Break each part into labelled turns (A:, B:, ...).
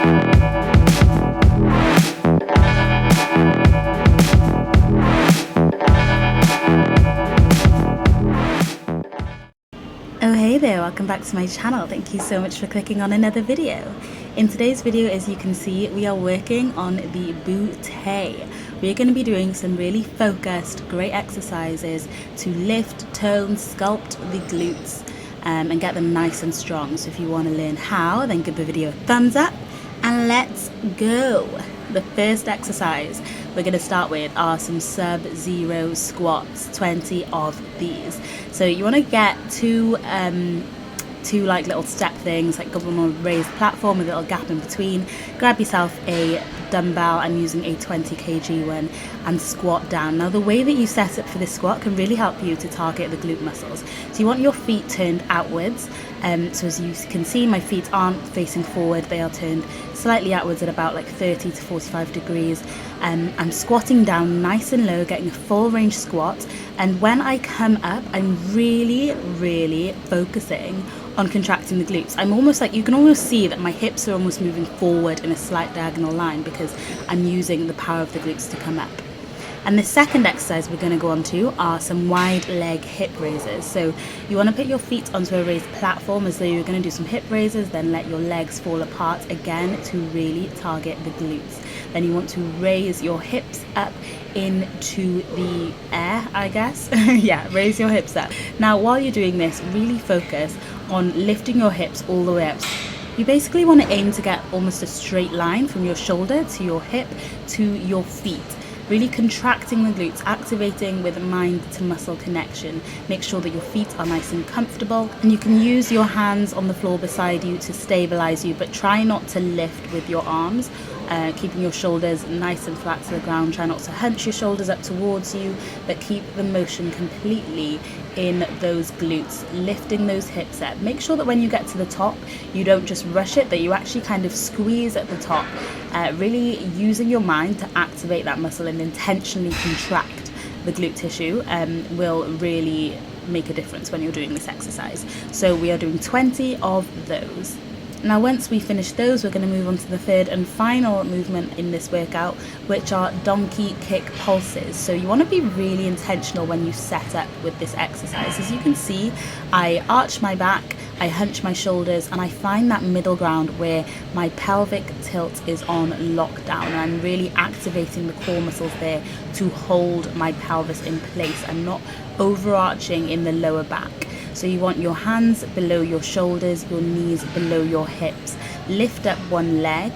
A: Oh hey there, welcome back to my channel. Thank you so much for clicking on another video. In today's video, as you can see, we are working on the bootay. We're going to be doing some really focused, great exercises to lift, tone, sculpt the glutes and get them nice and strong. So if you want to learn how, then give the video a thumbs up and let's go. The first exercise we're going to start with are some sub-zero squats, 20 of these. So you want to get two like little step things, like go on a raised platform with a little gap in between. Grab yourself a dumbbell. I'm using a 20 kg one and squat down. Now the way that you set up for this squat can really help you to target the glute muscles. So you want your feet turned outwards. So as you can see, my feet aren't facing forward, they are turned slightly outwards at about like 30 to 45 degrees. I'm squatting down nice and low, getting a full range squat, and when I come up, I'm really focusing on contracting the glutes. I'm almost like, you can almost see that my hips are almost moving forward in a slight diagonal line because I'm using the power of the glutes to come up. And the second exercise we're going to go on to are some wide leg hip raises. So you want to put your feet onto a raised platform as though you're going to do some hip raises, then let your legs fall apart again to really target the glutes. Then you want to raise your hips up into the air, I guess. Yeah, raise your hips up. Now while you're doing this, really focus on lifting your hips all the way up. You basically want to aim to get almost a straight line from your shoulder to your hip to your feet. Really contracting the glutes, activating with mind to muscle connection. Make sure that your feet are nice and comfortable, and you can use your hands on the floor beside you to stabilize you, but try not to lift with your arms. Keeping your shoulders nice and flat to the ground. Try not to hunch your shoulders up towards you, but keep the motion completely in those glutes, lifting those hips up. Make sure that when you get to the top, you don't just rush it, that you actually kind of squeeze at the top, really using your mind to activate that muscle and intentionally contract the glute tissue will really make a difference when you're doing this exercise. So we are doing 20 of those. Now once we finish those, we're going to move on to the third and final movement in this workout, which are donkey kick pulses. So you want to be really intentional when you set up with this exercise. As you can see, I arch my back, I hunch my shoulders, and I find that middle ground where my pelvic tilt is on lockdown, and I'm really activating the core muscles there to hold my pelvis in place. I'm not overarching in the lower back. So you want your hands below your shoulders, your knees below your hips. Lift up one leg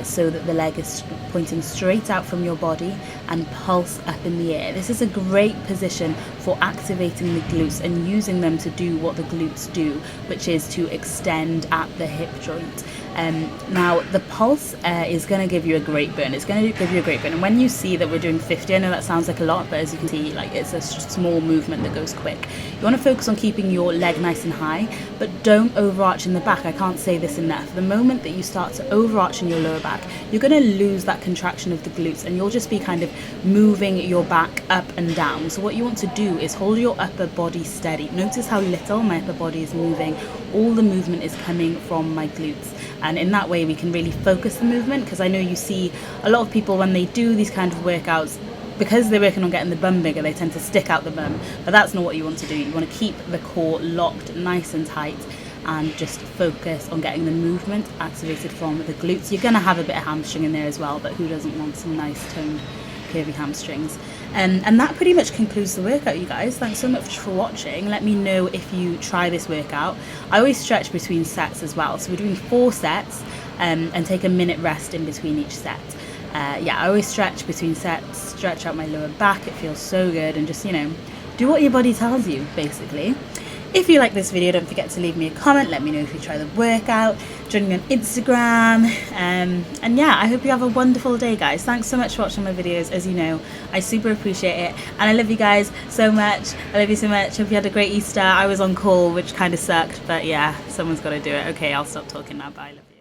A: so that the leg is pointing straight out from your body, and pulse up in the air. This is a great position for activating the glutes and using them to do what the glutes do, which is to extend at the hip joint. Now the pulse is going to give you a great burn. It's going to give you a great burn, and when you see that we're doing 50, I know that sounds like a lot, but as you can see, like, it's a small movement that goes quick. You want to focus on keeping your leg nice and high, but don't overarch in the back. I can't say this enough. The moment that you start to overarch in your lower back, you're going to lose that contraction of the glutes, and you'll just be kind of moving your back up and down. So what you want to do is hold your upper body steady. Notice how little my upper body is moving. All the movement is coming from my glutes, and in that way we can really focus the movement, because I know you see a lot of people when they do these kind of workouts, because they're working on getting the bum bigger, they tend to stick out the bum, but that's not what you want to do. You want to keep the core locked nice and tight and just focus on getting the movement activated from the glutes. You're going to have a bit of hamstring in there as well, but who doesn't want some nice toned curvy hamstrings? And that pretty much concludes the workout, you guys. Thanks so much for watching. Let me know if you try this workout. I always stretch between sets as well, so we're doing 4 sets and take a minute rest in between each set. Yeah, I always stretch between sets, stretch out my lower back. It feels so good, and just, you know, do what your body tells you, basically. If you like this video, don't forget to leave me a comment. Let me know if you try the workout. Join me on Instagram. And yeah, I hope you have a wonderful day, guys. Thanks so much for watching my videos. As you know, I super appreciate it. And I love you guys so much. I love you so much. Hope you had a great Easter. I was on call, which kind of sucked. But yeah, someone's got to do it. Okay, I'll stop talking now. Bye. I love you.